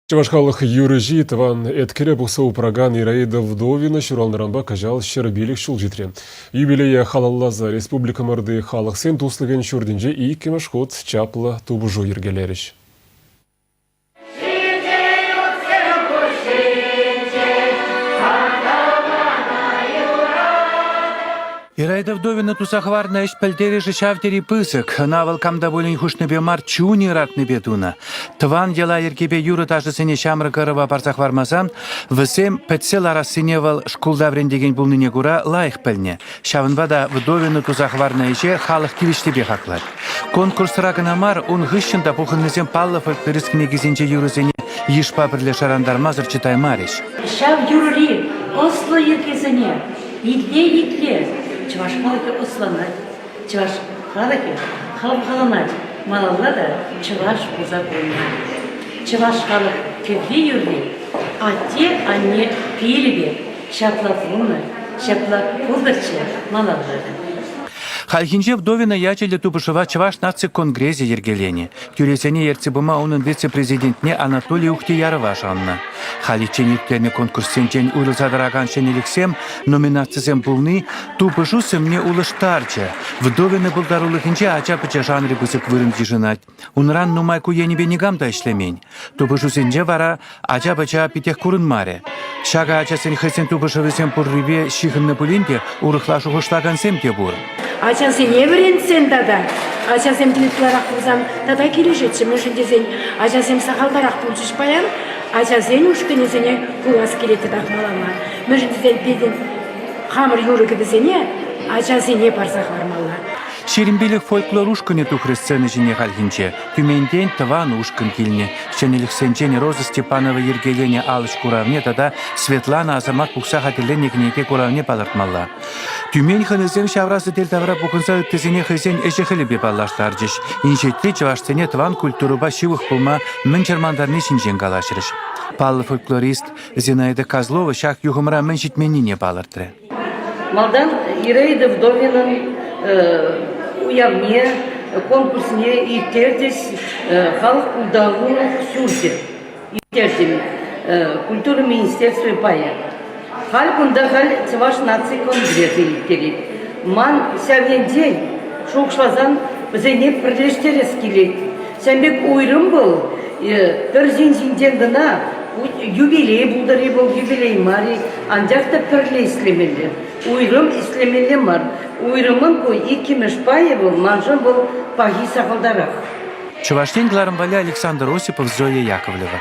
Чавашхалық юрыжи тыван эткере бұқса ұпыраган Ираида Вдовина шыралныранба кажал шырбелік шул житре. Юбилея халаллаза республика мырды халық сен туслыген шүрдінже иккемеш ход чаплы тубужу ергелеріш. Ираида Вдовина тусахварна еш пельтери шавтери пысык, навал камда болен хушнебе мар чуни ратнебе туна. Тван дела еркебе юры тажы сене шамры кырыва парсахвармасан, высем петсел арасыневал шкулда врендеген булныне гура лайық пельне. Шавынвада Вдовина тусахварна еше халық килиштебе хаклар. Конкурс рагына мар, он гыщында пухыннызем паллы фольклорискіне кезенче юры сене еш папірле шарандармазыр читай мариш. Шав юрри, осло еркезіне, итле. Чаваш халыки осланать, чаваш халыки халанать, малалла да чаваш уза болмай. Чаваш халык кевли юрли, а те они пилибе, шапла пулны, шапла пулдырче малалла да. Халхинже Вдовина ячелі тупышыва Чаваш наци конгрезе ергелені. Тюресене ерцебыма оның вице-президентне Анатолий Ухтиярова жанна. Халиченеттерне конкурсенчен уйлысадараган шенеліксем номинациясем бұлны тупышу сымне улыштарчы. Вдовина бұлдарулықынче ача-пыча жанры бұсық вырым дежинать. Унран нумайку енебе негамда ішлемень. Тупышу сенже вара ача-пыча питех курынмаре. Шага ачасын хэсен тупышывысем пуррибе шихынны пулинде урыхлашу хуштагансем те бур. Ачасы не варенсен дада. Ачасым тілітларақ бұлзам, дада келешетші мүшіндезен. Ачасым сақалдарақ бұлшыш баян, ачасым ұшқынезіне құлас келеті дақмалама. Мүшіндезен беден қамыр юры кедізіне, ачасы не барсақ бармалла. Шерембелік фольклор ушкыне тухры сцены жіне халхинче. Тюменден тыван ушкын килне. Шенелік сенчене Роза Степанова ергелене алыш куравне, тада Светлана Азамат пухса хателлене кнеке куравне палыртмалла. Тюмень ханызем шаврасы тельтавра пухынса тезене хызен эшехелебе паллаштаржыш. Иншетте чавашцене тыван культуруба шивых пулма мэнчермандарны шинжен калашырыш. Паллы фольклорист Зинаида Козлова шах юхымра мэншитменнине палыртыры. Малдан Ираида Вдовинын уявне конкурсне иртердес халық кулдағу сюрдер. Иртердем культура министерства пая. Хал кунда хал Чаваш нации конгрессы иртерет. Ман сәвен день шоқшвазан бізене бірлештерес келет. Сәмбек ойрым был, бір зин-зинден дына юбилей бұлдары бұл юбилей мари, андақта пірле іслемелі. Уйрым іслемелі мар. Уйрымын көй иккемеш пайы бұл, манжын бұл пахи сақылдарақ. Чаваштен Гларамбаля Александр Осипов, Зоя Яковлева.